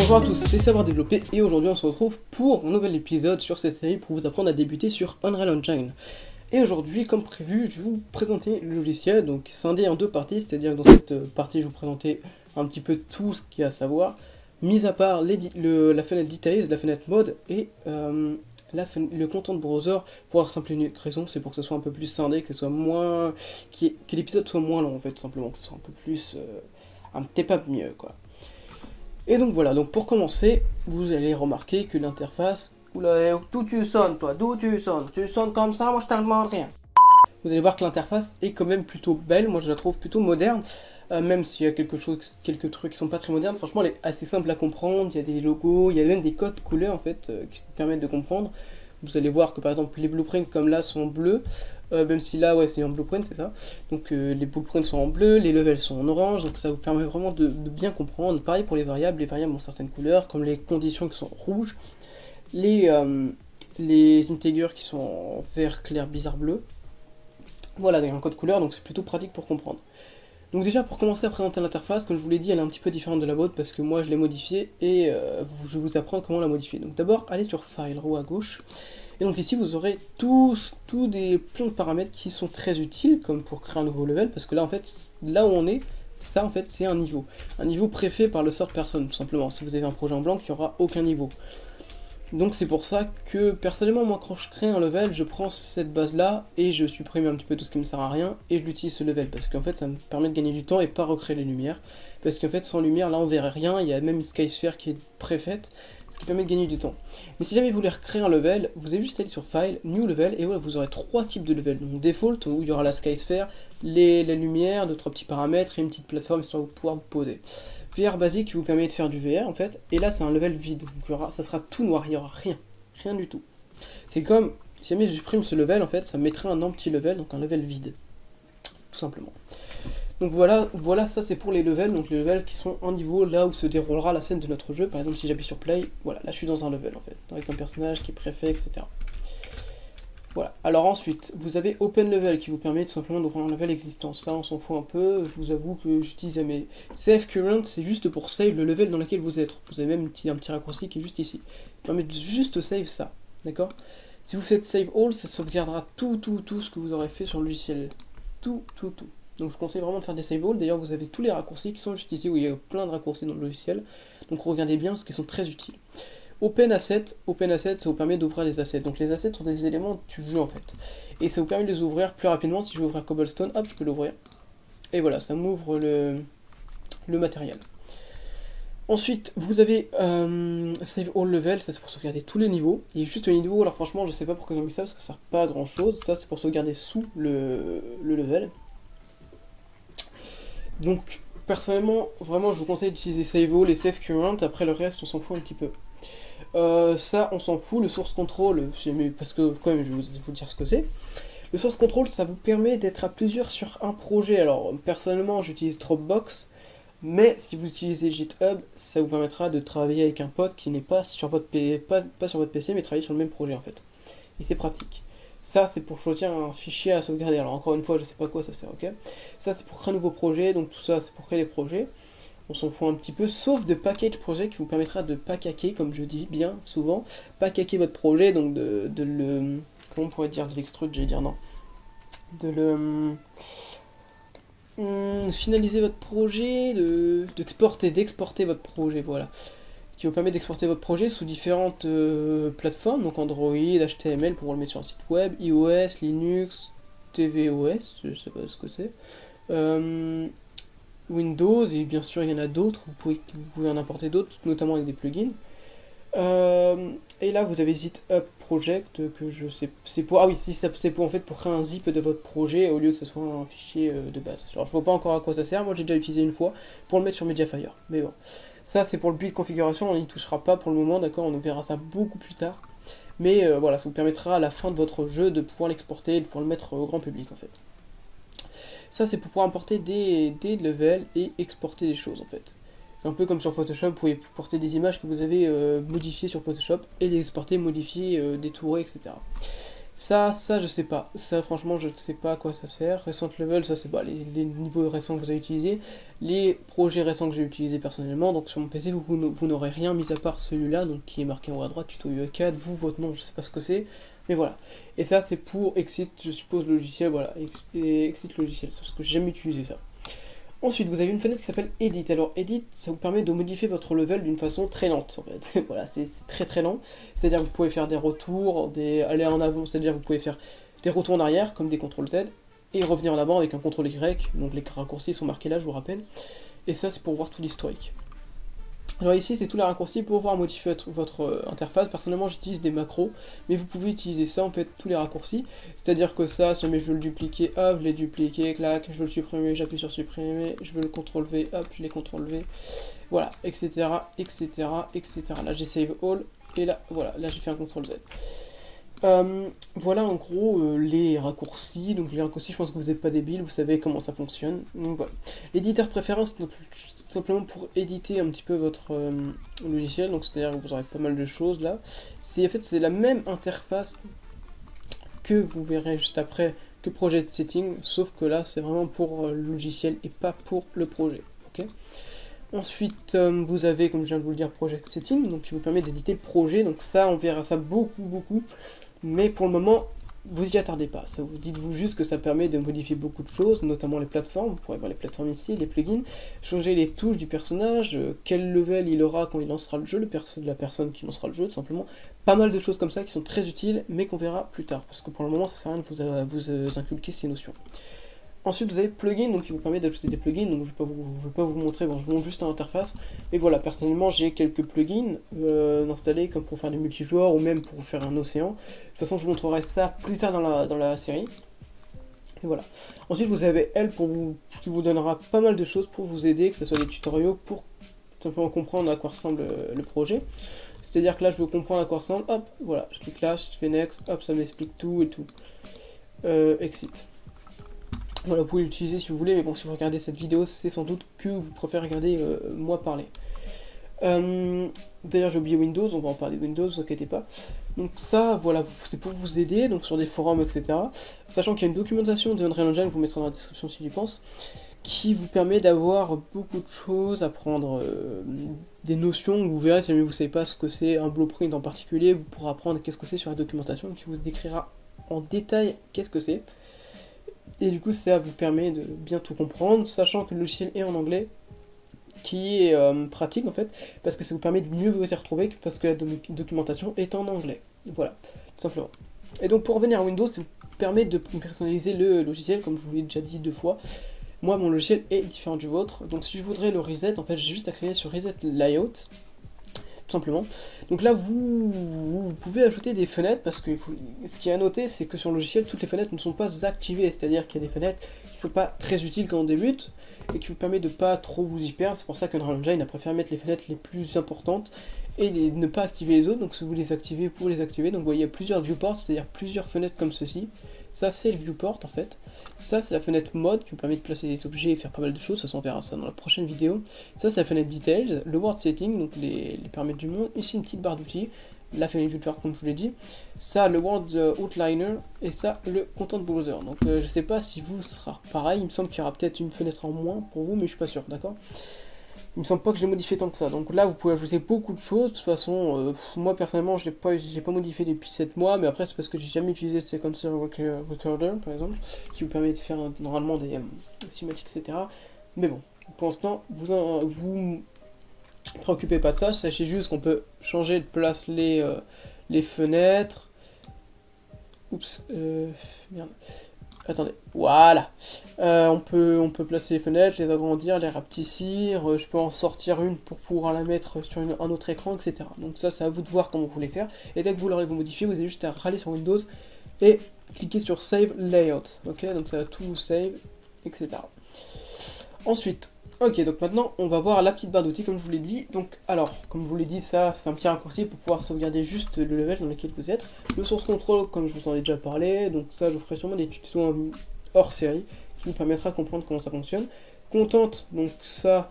Bonjour à tous, c'est Savoir Développer et aujourd'hui on se retrouve pour un nouvel épisode sur cette série pour vous apprendre à débuter sur Unreal Engine. Et aujourd'hui, comme prévu, je vais vous présenter le logiciel, donc scindé en deux parties, c'est-à-dire que dans cette partie je vais vous présenter un petit peu tout ce qu'il y a à savoir, mis à part la fenêtre Details, la fenêtre Mode et le content browser pour la simple et unique raison, c'est pour que ce soit un peu plus scindé, que ce soit moins, que l'épisode soit moins long en fait, simplement, que ce soit un peu plus, un petit peu mieux quoi. Et donc voilà, donc pour commencer, vous allez remarquer que l'interface... Oula, d'où tu sonnes toi? D'où tu sonnes? Tu sonnes comme ça, moi je t'en demande rien. Vous allez voir que l'interface est quand même plutôt belle, moi je la trouve plutôt moderne. Même s'il y a quelques trucs qui sont pas très modernes, franchement elle est assez simple à comprendre, il y a des logos, il y a même des codes couleurs en fait qui vous permettent de comprendre. Vous allez voir que par exemple les blueprints comme là sont bleus, même si là ouais c'est un blueprint c'est ça. Donc les blueprints sont en bleu, les levels sont en orange, donc ça vous permet vraiment de bien comprendre. Pareil pour les variables ont certaines couleurs, comme les conditions qui sont rouges, les integers qui sont en vert clair bizarre bleu. Voilà, il y a un code couleur, donc c'est plutôt pratique pour comprendre. Donc déjà pour commencer à présenter l'interface, comme je vous l'ai dit, elle est un petit peu différente de la vôtre parce que moi je l'ai modifiée et je vais vous apprendre comment la modifier. Donc d'abord allez sur File, roue à gauche, et donc ici vous aurez plein de paramètres qui sont très utiles, comme pour créer un nouveau level, parce que là en fait, là où on est, ça en fait c'est un niveau préfet par le sort personne tout simplement. Si vous avez un projet en blanc, il n'y aura aucun niveau. Donc c'est pour ça que personnellement moi quand je crée un level, je prends cette base là et je supprime un petit peu tout ce qui me sert à rien et je l'utilise ce level parce qu'en fait ça me permet de gagner du temps et pas recréer les lumières, parce qu'en fait sans lumière là on verrait rien, il y a même une skysphere qui est préfaite, ce qui permet de gagner du temps. Mais si jamais vous voulez recréer un level, vous avez juste à aller sur File, New Level, et voilà vous aurez trois types de level. Donc Default où il y aura la skysphere, la lumière, deux trois petits paramètres et une petite plateforme histoire de pouvoir vous poser. VR basique qui vous permet de faire du VR en fait, et là c'est un level vide, donc ça sera tout noir, il n'y aura rien du tout. C'est comme, si jamais je supprime ce level en fait, ça mettrait un empty level, donc un level vide, tout simplement. Donc voilà ça c'est pour les levels, donc les levels qui sont un niveau là où se déroulera la scène de notre jeu. Par exemple si j'appuie sur play, voilà, là je suis dans un level en fait, avec un personnage qui est préfet, etc. Voilà, alors ensuite, vous avez Open Level qui vous permet tout simplement d'ouvrir un level existant. Ça, on s'en fout un peu, je vous avoue que j'utilise mes Save Current, c'est juste pour save le level dans lequel vous êtes. Vous avez même un petit raccourci qui est juste ici. Il permet de juste save ça, d'accord? Si vous faites Save All, ça sauvegardera tout ce que vous aurez fait sur le logiciel. Tout. Donc je conseille vraiment de faire des Save All, d'ailleurs vous avez tous les raccourcis qui sont juste ici, où il y a plein de raccourcis dans le logiciel. Donc regardez bien parce qu'ils sont très utiles. Open Asset, ça vous permet d'ouvrir les assets. Donc les assets sont des éléments du jeu en fait. Et ça vous permet de les ouvrir plus rapidement. Si je veux ouvrir Cobblestone, hop, je peux l'ouvrir. Et voilà, ça m'ouvre le matériel. Ensuite, vous avez Save All Level, ça c'est pour sauvegarder tous les niveaux. Il y a juste un niveau, alors franchement je sais pas pourquoi ils ont mis ça, parce que ça sert pas à grand chose. Ça c'est pour sauvegarder sous le level. Donc personnellement, vraiment je vous conseille d'utiliser Save All et Save Current, après le reste on s'en fout un petit peu. Ça on s'en fout, le source control, parce que quand même je vais vous dire ce que c'est. Le source control ça vous permet d'être à plusieurs sur un projet. Alors personnellement j'utilise Dropbox, mais si vous utilisez GitHub, ça vous permettra de travailler avec un pote qui n'est pas sur votre pas sur votre PC, mais travailler sur le même projet en fait. Et c'est pratique. Ça c'est pour choisir un fichier à sauvegarder. Alors encore une fois je sais pas à quoi ça sert, ok. Ça c'est pour créer un nouveau projet, donc tout ça c'est pour créer des projets. On s'en fout un petit peu, sauf de package project qui vous permettra de packaker, comme je dis bien souvent, packaker votre projet, donc de le... Comment on pourrait dire de l'extrude, j'allais dire non. De le... finaliser votre projet, d'exporter votre projet, voilà. Qui vous permet d'exporter votre projet sous différentes plateformes, donc Android, HTML pour le mettre sur un site web, iOS, Linux, tvOS, je sais pas ce que c'est. Windows, et bien sûr il y en a d'autres, vous pouvez en importer d'autres, notamment avec des plugins. Et là vous avez ZipUp Project, que je sais, c'est pour, ah oui, si c'est pour en fait pour créer un zip de votre projet au lieu que ce soit un fichier de base. Alors je vois pas encore à quoi ça sert, moi j'ai déjà utilisé une fois pour le mettre sur Mediafire, mais bon. Ça c'est pour le but de configuration, on n'y touchera pas pour le moment, d'accord, on verra ça beaucoup plus tard. Mais voilà, ça vous permettra à la fin de votre jeu de pouvoir l'exporter et de pouvoir le mettre au grand public en fait. Ça c'est pour pouvoir importer des levels et exporter des choses en fait. C'est un peu comme sur Photoshop, vous pouvez porter des images que vous avez modifiées sur Photoshop et les exporter, modifier, détourer, etc. Ça, je sais pas. Ça, franchement, je ne sais pas à quoi ça sert. Recent level, ça, c'est bah, les niveaux récents que vous avez utilisés. Les projets récents que j'ai utilisés personnellement. Donc, sur mon PC, vous n'aurez rien mis à part celui-là, donc qui est marqué en haut à droite, tuto UE4. Vous, votre nom, je sais pas ce que c'est. Mais voilà. Et ça, c'est pour Exit, je suppose, logiciel. Voilà. Exit logiciel. C'est parce que j'ai jamais utilisé ça. Ensuite, vous avez une fenêtre qui s'appelle Edit. Alors, Edit, ça vous permet de modifier votre level d'une façon très lente, en fait. Voilà, c'est très très lent. C'est-à-dire que vous pouvez faire des retours, aller en avant, c'est-à-dire que vous pouvez faire des retours en arrière, comme des CTRL Z, et revenir en avant avec un CTRL Y. Donc les raccourcis sont marqués là, je vous rappelle. Et ça, c'est pour voir tout l'historique. Alors ici, c'est tous les raccourcis pour pouvoir modifier votre interface. Personnellement, j'utilise des macros, mais vous pouvez utiliser ça, en fait, tous les raccourcis. C'est-à-dire que ça, si jamais je veux le dupliquer, hop, je l'ai dupliqué, clac, je veux le supprimer, j'appuie sur supprimer, je veux le CTRL V, hop, je l'ai CTRL V, voilà, etc., etc., etc. Là, j'ai save all, et là, voilà, là, j'ai fait un CTRL Z. Voilà en gros les raccourcis. Donc les raccourcis, je pense que vous n'êtes pas débile, vous savez comment ça fonctionne. Donc voilà. L'éditeur préférence, donc simplement pour éditer un petit peu votre logiciel, donc c'est-à-dire que vous aurez pas mal de choses là. En fait c'est la même interface que vous verrez juste après que Project Setting, sauf que là c'est vraiment pour le logiciel et pas pour le projet. Ok. Ensuite, vous avez, comme je viens de vous le dire, Project Setting, donc qui vous permet d'éditer le projet. Donc ça, on verra ça beaucoup. Mais pour le moment, vous y attardez pas. Ça vous dites-vous juste que ça permet de modifier beaucoup de choses, notamment les plateformes. Vous pourrez voir les plateformes ici, les plugins, changer les touches du personnage, quel level il aura quand il lancera le jeu, la personne qui lancera le jeu, tout simplement. Pas mal de choses comme ça qui sont très utiles, mais qu'on verra plus tard, parce que pour le moment, ça sert à rien de vous inculquer ces notions. Ensuite, vous avez plugin, donc qui vous permet d'ajouter des plugins. Donc je vais pas vous montrer, bon, je vous montre juste l'interface. Et voilà, personnellement, j'ai quelques plugins installés comme pour faire du multijoueur ou même pour faire un océan. De toute façon, je vous montrerai ça plus tard dans la série. Et voilà. Ensuite, vous avez elle qui vous donnera pas mal de choses pour vous aider, que ce soit des tutoriaux pour simplement comprendre à quoi ressemble le projet. C'est-à-dire que là, je veux comprendre à quoi ressemble. Hop, voilà, je clique là, je fais next. Hop, ça m'explique tout et tout. Exit. Voilà, vous pouvez l'utiliser si vous voulez, mais bon, si vous regardez cette vidéo, c'est sans doute que vous préférez regarder moi parler. D'ailleurs, j'ai oublié Windows, on va en parler de Windows, ne vous inquiétez pas. Donc ça, voilà, c'est pour vous aider, donc sur des forums, etc. Sachant qu'il y a une documentation de Unreal Engine, je vous mettrai dans la description si j'y pense, qui vous permet d'avoir beaucoup de choses, apprendre des notions, vous verrez, si jamais vous ne savez pas ce que c'est un blueprint en particulier, vous pourrez apprendre qu'est-ce que c'est sur la documentation, qui vous décrira en détail qu'est-ce que c'est. Et du coup, ça vous permet de bien tout comprendre, sachant que le logiciel est en anglais, qui est pratique en fait, parce que ça vous permet de mieux vous y retrouver, parce que la documentation est en anglais. Voilà, tout simplement. Et donc pour revenir à Windows, ça vous permet de personnaliser le logiciel, comme je vous l'ai déjà dit 2 fois. Moi, mon logiciel est différent du vôtre, donc si je voudrais le reset, en fait, j'ai juste à cliquer sur Reset Layout, tout simplement. Donc là, vous pouvez ajouter des fenêtres, parce que ce qui est à noter, c'est que sur le logiciel, toutes les fenêtres ne sont pas activées, c'est-à-dire qu'il y a des fenêtres qui ne sont pas très utiles quand on débute, et qui vous permet de pas trop vous y perdre. C'est pour ça qu'Unreal Engine a préféré mettre les fenêtres les plus importantes, et ne pas activer les autres. Donc si vous les activez, vous pouvez les activer. Donc vous voyez, il y a plusieurs viewports, c'est-à-dire plusieurs fenêtres comme ceci. Ça, c'est le viewport en fait. Ça, c'est la fenêtre mode qui vous permet de placer des objets et faire pas mal de choses. Ça, on verra ça dans la prochaine vidéo. Ça, c'est la fenêtre details, le world setting, donc les paramètres du monde. Ici, une petite barre d'outils. La fenêtre viewport, comme je vous l'ai dit. Ça, le world outliner. Et ça, le content browser. Donc, je sais pas si vous sera pareil. Il me semble qu'il y aura peut-être une fenêtre en moins pour vous, mais je suis pas sûr, d'accord? Il me semble pas que je l'ai modifié tant que ça. Donc là, vous pouvez ajouter beaucoup de choses. De toute façon, moi personnellement, je l'ai pas modifié depuis 7 mois, mais après, c'est parce que j'ai jamais utilisé Sequencer Recorder, par exemple, qui vous permet de faire normalement des cinématiques, etc. Mais bon, pour l'instant, vous préoccupez pas de ça. Sachez juste qu'on peut changer de place les fenêtres. Oups, merde. Attendez, voilà. On peut placer les fenêtres, les agrandir, les rapetissir. Je peux en sortir une pour pouvoir la mettre sur un autre écran, etc. Donc ça, c'est à vous de voir comment vous voulez faire. Et dès que vous l'aurez modifié, vous avez juste à râler sur Windows et cliquer sur Save Layout. Ok, donc ça va tout save, etc. Ensuite, ok, donc maintenant, on va voir la petite barre d'outils, comme je vous l'ai dit. Donc, alors, comme je vous l'ai dit, ça, c'est un petit raccourci pour pouvoir sauvegarder juste le level dans lequel vous êtes. Le source control, comme je vous en ai déjà parlé, donc ça, je vous ferai sûrement des tutos hors série qui vous permettra de comprendre comment ça fonctionne. Content, donc ça,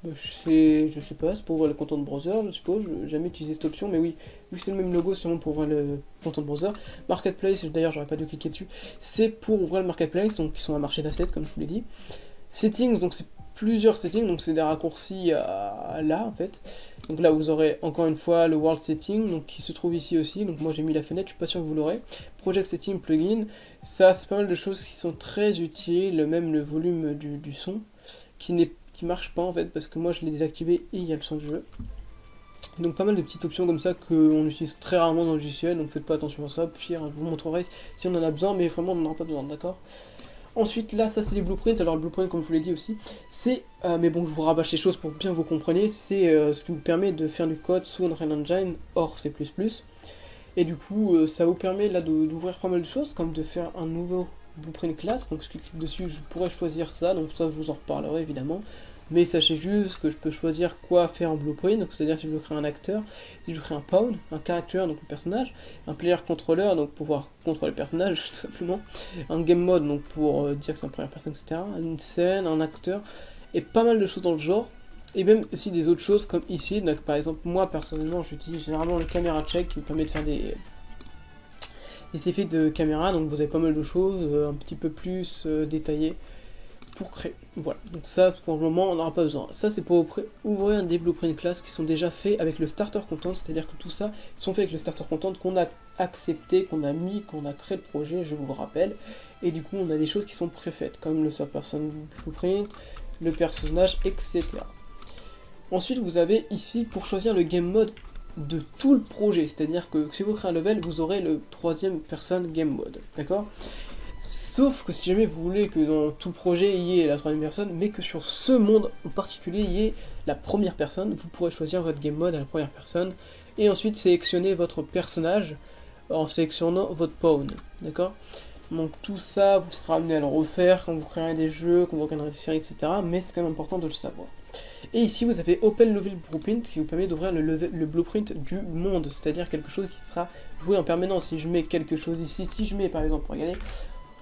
Bah, je sais pas, c'est pour ouvrir le content browser, je suppose, j'ai jamais utilisé cette option, mais oui, vu que c'est le même logo, c'est sûrement pour ouvrir le content browser. Marketplace, d'ailleurs, j'aurais pas dû cliquer dessus, c'est pour ouvrir le marketplace, donc qui sont un marché d'assets, comme je vous l'ai dit. Settings, donc c'est plusieurs settings, donc c'est des raccourcis à là, en fait. Donc là, vous aurez encore une fois le World Setting, donc qui se trouve ici aussi, donc moi j'ai mis la fenêtre, je suis pas sûr que vous l'aurez. Project Setting, Plugin, ça c'est pas mal de choses qui sont très utiles, même le volume du son, qui marche pas en fait, parce que moi je l'ai désactivé et il y a le son du jeu. Donc pas mal de petites options comme ça qu'on utilise très rarement dans le logiciel, donc faites pas attention à ça, pire je vous montrerai si on en a besoin, mais vraiment on n'en aura pas besoin, d'accord? Ensuite là ça c'est les blueprints, alors le blueprint comme je vous l'ai dit aussi, c'est, mais bon je vous rabâche les choses pour bien vous compreniez, c'est ce qui vous permet de faire du code sous Unreal Engine hors C++, et du coup ça vous permet là d'ouvrir pas mal de choses, comme de faire un nouveau blueprint class, donc si je clique dessus je pourrais choisir ça, donc ça je vous en reparlerai évidemment. Mais sachez juste que je peux choisir quoi faire en blueprint, donc c'est-à-dire si je veux créer un acteur, si je veux créer un pawn, un character, donc le personnage, un player controller, donc pour pouvoir contrôler le personnage tout simplement, un game mode, donc pour dire que c'est en première personne, etc., une scène, un acteur, et pas mal de choses dans le genre, et même aussi des autres choses comme ici, donc par exemple moi personnellement j'utilise généralement le camera check qui me permet de faire des effets de caméra, donc vous avez pas mal de choses un petit peu plus détaillées pour créer. Voilà, donc ça pour le moment on n'aura pas besoin. Ça c'est pour ouvrir des blueprint class qui sont déjà faits avec le starter content, c'est-à-dire que tout ça sont faits avec le starter content qu'on a accepté, qu'on a mis, qu'on a créé le projet, je vous le rappelle. Et du coup on a des choses qui sont préfaites, comme le third person blueprint, le personnage, etc. Ensuite vous avez ici pour choisir le game mode de tout le projet, c'est-à-dire que si vous créez un level, vous aurez le troisième personne game mode, d'accord? Sauf que si jamais vous voulez que dans tout le projet il y ait la troisième personne, mais que sur ce monde en particulier il y ait la première personne, vous pourrez choisir votre game mode à la première personne, et ensuite sélectionner votre personnage en sélectionnant votre pawn, d'accord? Donc tout ça, vous serez amené à le refaire quand vous créerez des jeux, quand vous créerez des séries, etc. Mais c'est quand même important de le savoir. Et ici vous avez Open Level Blueprint qui vous permet d'ouvrir le blueprint du monde, c'est-à-dire quelque chose qui sera joué en permanence. Si je mets quelque chose ici, si je mets par exemple, regardez,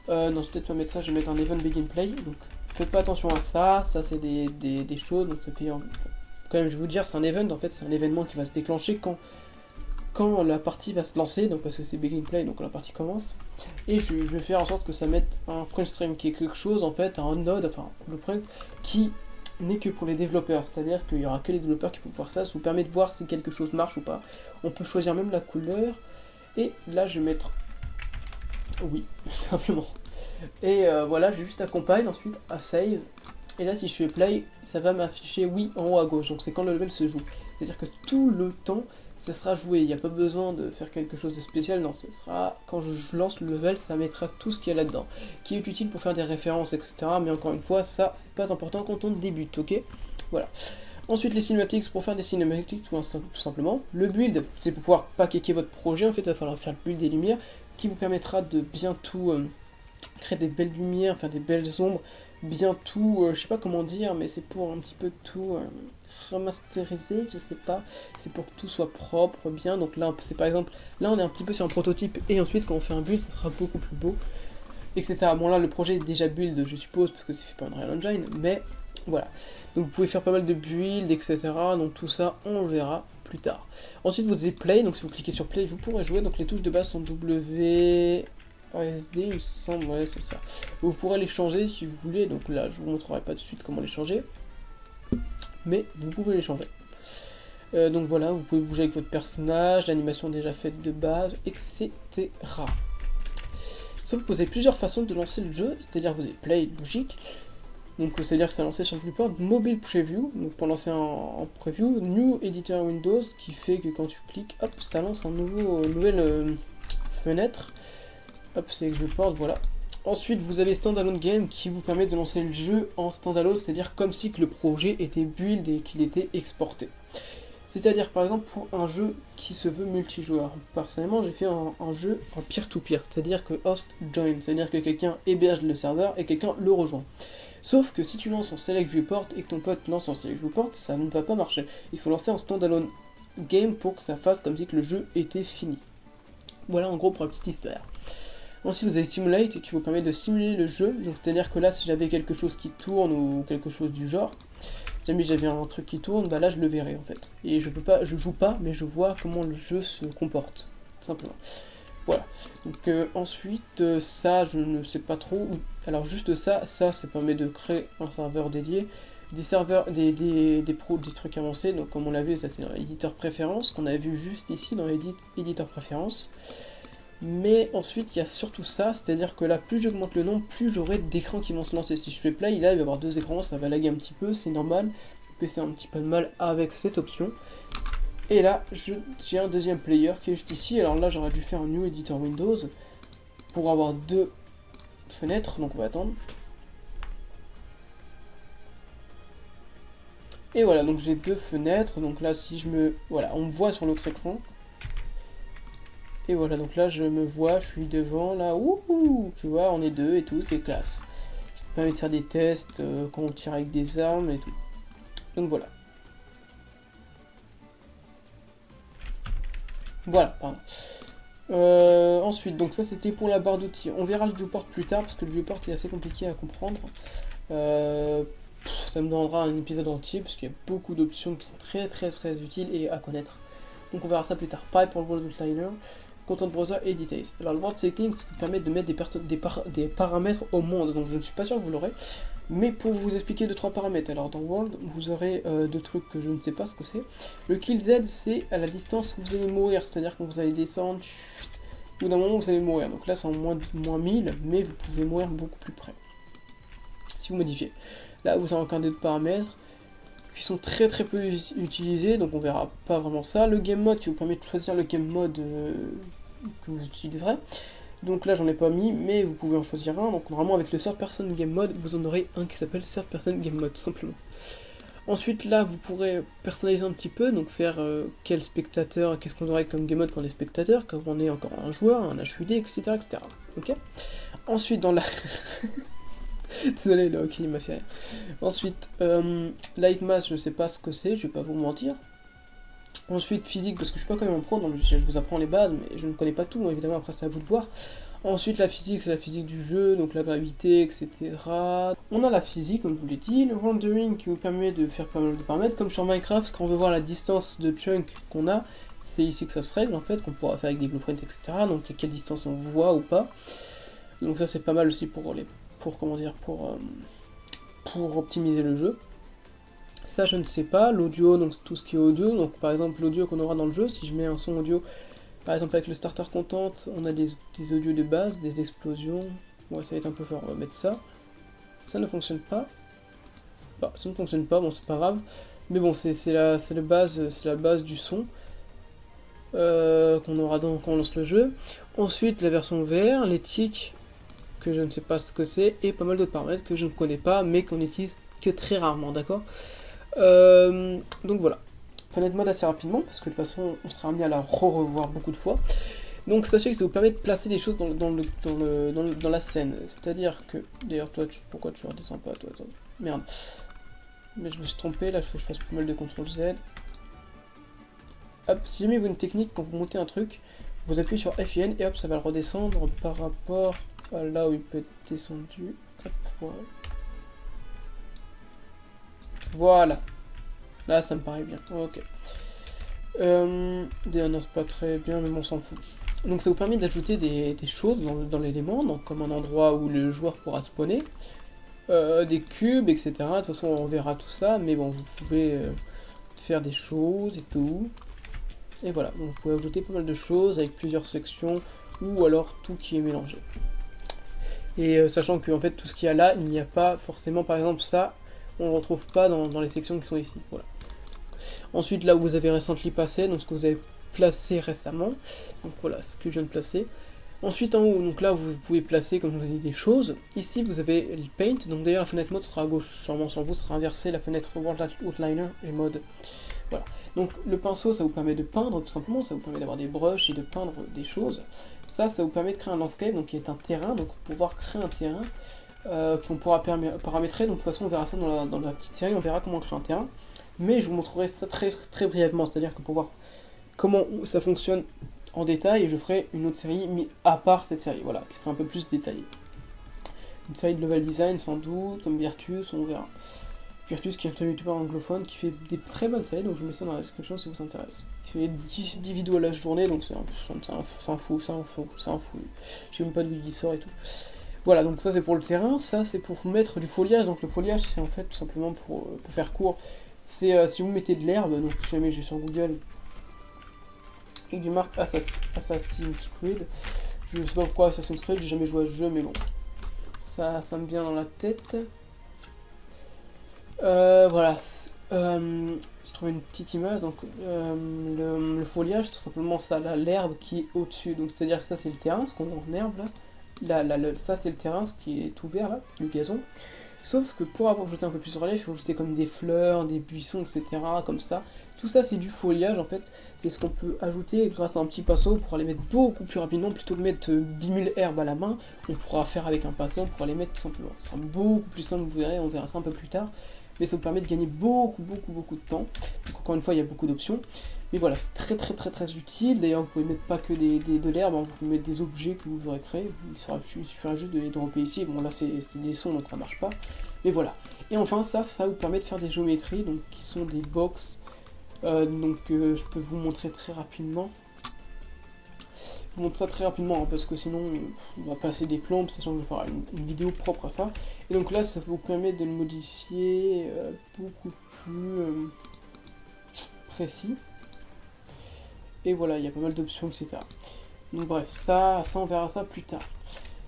non, je vais peut-être pas mettre ça, je vais mettre un event begin play, donc faites pas attention à ça, ça c'est des choses, donc ça fait, quand même je vais vous dire, c'est un event, en fait c'est un événement qui va se déclencher quand la partie va se lancer, donc parce que c'est begin play, donc la partie commence, et je vais faire en sorte que ça mette un print stream qui est quelque chose, en fait, un node, enfin le print, qui n'est que pour les développeurs, c'est-à-dire qu'il y aura que les développeurs qui peuvent voir ça, ça vous permet de voir si quelque chose marche ou pas, on peut choisir même la couleur, et là je vais mettre oui, tout simplement. Et voilà, j'ai juste à compile, ensuite à save. Et là, si je fais play, ça va m'afficher oui en haut à gauche. Donc c'est quand le level se joue. C'est-à-dire que tout le temps, ça sera joué. Il n'y a pas besoin de faire quelque chose de spécial. Non, ce sera quand je lance le level, ça mettra tout ce qu'il y a là-dedans. Qui est utile pour faire des références, etc. Mais encore une fois, ça, c'est pas important quand on débute, ok? Voilà. Ensuite, les cinématiques, pour faire des cinématiques, tout simplement. Le build, c'est pour pouvoir packager votre projet. En fait, il va falloir faire le build des lumières, qui vous permettra de bien tout créer des belles lumières, faire des belles ombres, bien tout, je sais pas comment dire, mais c'est pour un petit peu tout remasteriser, je sais pas, c'est pour que tout soit propre, bien, donc là, c'est par exemple, là on est un petit peu sur un prototype, et ensuite quand on fait un build, ça sera beaucoup plus beau, etc. Bon là, le projet est déjà build, je suppose, parce que c'est fait par Unreal Engine, mais voilà. Donc vous pouvez faire pas mal de builds, etc. Donc tout ça, on le verra plus tard. Ensuite, vous avez Play, donc si vous cliquez sur Play, vous pourrez jouer. Donc les touches de base sont W, ASD, il me semble, ouais, c'est ça. Vous pourrez les changer si vous voulez. Donc là, je vous montrerai pas tout de suite comment les changer, mais vous pouvez les changer. Donc voilà, vous pouvez bouger avec votre personnage, l'animation déjà faite de base, etc. Sauf que vous avez plusieurs façons de lancer le jeu, c'est-à-dire vous avez Play, logique. Donc c'est-à-dire que ça lancé sur le viewport, Mobile Preview, donc pour lancer en preview, New Editor Windows, qui fait que quand tu cliques, hop, ça lance une nouvelle fenêtre, hop, c'est viewport, voilà. Ensuite, vous avez Standalone Game, qui vous permet de lancer le jeu en standalone, c'est-à-dire comme si que le projet était build et qu'il était exporté. C'est-à-dire par exemple pour un jeu qui se veut multijoueur. Personnellement j'ai fait un jeu en peer-to-peer, c'est-à-dire que host join, c'est-à-dire que quelqu'un héberge le serveur et quelqu'un le rejoint. Sauf que si tu lances en select viewport et que ton pote lance en select viewport, ça ne va pas marcher. Il faut lancer en standalone game pour que ça fasse comme si que le jeu était fini. Voilà en gros pour la petite histoire. Ensuite vous avez Simulate qui vous permet de simuler le jeu, donc c'est-à-dire que là si j'avais quelque chose qui tourne ou quelque chose du genre, jamais j'avais un truc qui tourne, bah là je le verrai en fait. Et je peux pas, je joue pas, mais je vois comment le jeu se comporte, tout simplement. Voilà. Donc ensuite, ça, je ne sais pas trop. Alors juste ça permet de créer un serveur dédié. Des serveurs, des trucs avancés, donc comme on l'a vu, ça c'est dans l'éditeur préférence, qu'on a vu juste ici dans l'éditeur préférence. Mais ensuite, il y a surtout ça, c'est-à-dire que là, plus j'augmente le nombre, plus j'aurai d'écrans qui vont se lancer. Si je fais play, là, il va y avoir 2 écrans, ça va laguer un petit peu, c'est normal. Le PC a un petit peu de mal avec cette option. Et là, j'ai un deuxième player qui est juste ici. Alors là, j'aurais dû faire un New Editor Windows pour avoir 2 fenêtres, donc on va attendre. Et voilà, donc j'ai 2 fenêtres, donc là, si je me... Voilà, on me voit sur l'autre écran. Et voilà, donc là, je me vois, je suis devant, là, ouhou, tu vois, on est 2 et tout, c'est classe. Ça permet de faire des tests quand on tire avec des armes et tout. Donc voilà. Voilà, pardon. Ensuite, donc ça c'était pour la barre d'outils. On verra le viewport plus tard parce que le viewport est assez compliqué à comprendre. Ça me demandera un épisode entier parce qu'il y a beaucoup d'options qui sont très utiles et à connaître. Donc on verra ça plus tard. Pareil pour le World Outliner, Content Browser et Details. Alors le World Settings permet de mettre des paramètres au monde, donc je ne suis pas sûr que vous l'aurez. Mais pour vous expliquer 2-3 paramètres, alors dans World, vous aurez 2 trucs que je ne sais pas ce que c'est. Le Kill Z, c'est à la distance où vous allez mourir, c'est-à-dire quand vous allez descendre, au bout d'un moment vous allez mourir. Donc là c'est en moins 1000, mais vous pouvez mourir beaucoup plus près. Si vous modifiez. Là vous avez encore des paramètres qui sont très peu utilisés, donc on verra pas vraiment ça. Le Game Mode qui vous permet de choisir le Game Mode que vous utiliserez. Donc là j'en ai pas mis, mais vous pouvez en choisir un. Donc vraiment avec le Third Person Game Mode, vous en aurez un qui s'appelle Third Person Game Mode, simplement. Ensuite là vous pourrez personnaliser un petit peu, donc faire quel spectateur, qu'est-ce qu'on aurait comme Game Mode quand on est spectateur, quand on est encore un joueur, un HUD, etc. Ok. Ensuite dans la... Désolé, là, ok, il m'a fait rire. Ensuite, Light Mass, je sais pas ce que c'est, je vais pas vous mentir. Ensuite, physique, parce que je suis pas quand même en pro, donc je vous apprends les bases, mais je ne connais pas tout, donc évidemment, après c'est à vous de voir. Ensuite, la physique, c'est la physique du jeu, donc la gravité, etc. On a la physique, comme je vous l'ai dit, le rendering qui vous permet de faire pas mal de paramètres, comme sur Minecraft, quand on veut voir la distance de chunk qu'on a, c'est ici que ça se règle, en fait, qu'on pourra faire avec des blueprints, etc. Donc, à quelle distance on voit ou pas. Donc ça, c'est pas mal aussi pour optimiser le jeu. Ça je ne sais pas, l'audio, donc tout ce qui est audio, donc par exemple l'audio qu'on aura dans le jeu, si je mets un son audio, par exemple avec le starter content, on a des audios de base, des explosions, ouais ça va être un peu fort, on va mettre ça. Ça ne fonctionne pas. Bah, ça ne fonctionne pas, bon c'est pas grave, mais bon c'est la base du son qu'on aura quand on lance le jeu. Ensuite la version VR, les tics, que je ne sais pas ce que c'est, et pas mal d'autres paramètres que je ne connais pas, mais qu'on utilise que très rarement, d'accord. Donc voilà. Fenêtre mode assez rapidement, parce que de toute façon, on sera amené à la revoir beaucoup de fois. Donc sachez que ça vous permet de placer des choses dans la scène. C'est-à-dire que... D'ailleurs, toi, pourquoi tu redescends pas, toi. Merde. Mais je me suis trompé, là, il faut que je fasse pas mal de CTRL Z. Hop, si jamais vous avez une technique, quand vous montez un truc, vous appuyez sur FIN, et hop, ça va le redescendre par rapport à là où il peut être descendu. Hop, voilà. Voilà. Là, ça me paraît bien. Ok. Non, c'est pas très bien, mais on s'en fout. Donc ça vous permet d'ajouter des choses dans l'élément, donc comme un endroit où le joueur pourra spawner, des cubes, etc. De toute façon, on verra tout ça, mais bon, vous pouvez faire des choses et tout. Et voilà, donc vous pouvez ajouter pas mal de choses avec plusieurs sections, ou alors tout qui est mélangé. Et sachant que en fait, tout ce qu'il y a là, il n'y a pas forcément, par exemple, ça, on ne le retrouve pas dans les sections qui sont ici. Voilà. Ensuite, là où vous avez recently passé, donc ce que vous avez placé récemment. Donc voilà, ce que je viens de placer. Ensuite, en haut, donc là, vous pouvez placer, comme je vous ai dit, des choses. Ici, vous avez le paint. Donc d'ailleurs, la fenêtre mode sera à gauche, sûrement sans vous, sera inversée. La fenêtre World Outliner et mode. Voilà. Donc le pinceau, ça vous permet de peindre, tout simplement. Ça vous permet d'avoir des brushes et de peindre des choses. Ça vous permet de créer un landscape, donc qui est un terrain. Donc pouvoir créer un terrain qu'on pourra paramétrer. Donc de toute façon, on verra ça dans la petite série. On verra comment créer un terrain. Mais je vous montrerai ça très brièvement, c'est-à-dire que pour voir comment ça fonctionne en détail, et je ferai une autre série à part cette série, voilà, qui sera un peu plus détaillée. Une série de level design sans doute, comme Virtus, on verra. Virtus, qui est un youtubeur anglophone qui fait des très bonnes séries, donc je vous mets ça dans la description si vous intéresse. Il fait 10 vidéos à la journée, donc c'est un fou. Je sais même pas d'où il sort et tout. Voilà, donc ça c'est pour le terrain, ça c'est pour mettre du foliage. Donc le foliage c'est en fait tout simplement pour faire court. C'est si vous mettez de l'herbe, donc si jamais je vais sur Google, et du marque Assassin's Creed. Je sais pas pourquoi Assassin's Creed, j'ai jamais joué à ce jeu, mais bon. Ça me vient dans la tête. Voilà. J'ai trouvé une petite image, donc le foliage, tout simplement ça, l'herbe qui est au-dessus. Donc c'est-à-dire que ça c'est le terrain, ce qu'on voit en herbe là. Ça c'est le terrain, ce qui est ouvert là, le gazon. Sauf que pour avoir jeté un peu plus de relief, il faut jeter comme des fleurs, des buissons, etc. comme ça. Tout ça c'est du foliage en fait. C'est ce qu'on peut ajouter grâce à un petit pinceau pour les mettre beaucoup plus rapidement. Plutôt que de mettre 10 000 herbes à la main, on pourra faire avec un pinceau pour les mettre tout simplement. Ce sera beaucoup plus simple, vous verrez, on verra ça un peu plus tard. Mais ça vous permet de gagner beaucoup de temps. Donc encore une fois, il y a beaucoup d'options. Mais voilà, c'est très utile. D'ailleurs, vous pouvez mettre pas que de l'herbe, hein. Vous pouvez mettre des objets que vous aurez créés. Il suffira juste de les dropper ici. Bon là c'est des sons donc ça marche pas. Mais voilà. Et enfin ça vous permet de faire des géométries, donc qui sont des box. Je peux vous montrer très rapidement. Je vous montre ça très rapidement hein, parce que sinon on va passer des plombs, sachant que je vais faire une vidéo propre à ça. Et donc là ça vous permet de le modifier beaucoup plus précis. Et voilà, il y a pas mal d'options, etc. Donc bref, ça on verra ça plus tard.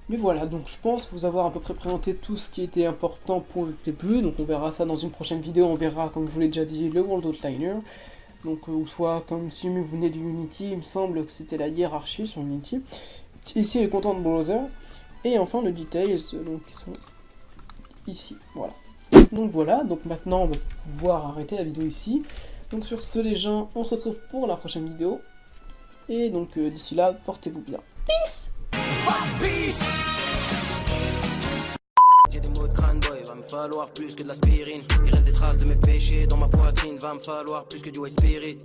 Mais voilà, donc je pense vous avoir à peu près présenté tout ce qui était important pour le début. Donc on verra ça dans une prochaine vidéo, on verra, comme je vous l'ai déjà dit, le World Outliner. Donc, ou soit, comme si vous venez de Unity, il me semble que c'était la hiérarchie sur Unity. Ici, le Content Browser. Et enfin, le Details, donc qui sont ici, voilà. Donc voilà, donc maintenant, on va pouvoir arrêter la vidéo ici. Donc sur ce, les gens, on se retrouve pour la prochaine vidéo. Et donc, d'ici là, portez-vous bien. Peace! Peace! J'ai des mots de crâne boy, va me falloir plus que de l'aspirine. Il reste des traces de mes péchés dans ma poitrine, va me falloir plus que du white spirit.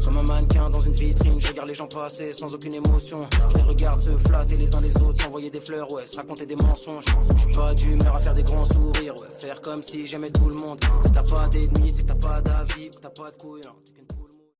Comme un mannequin dans une vitrine, je regarde les gens passer sans aucune émotion. Je les regarde se flatter les uns les autres, s'envoyer des fleurs, ouais, se raconter des mensonges. Je suis pas d'humeur à faire des grands sourires, ouais, faire comme si j'aimais tout le monde. Si t'as pas d'ennemis, c'est que t'as pas d'avis, ou t'as pas de couilles, non.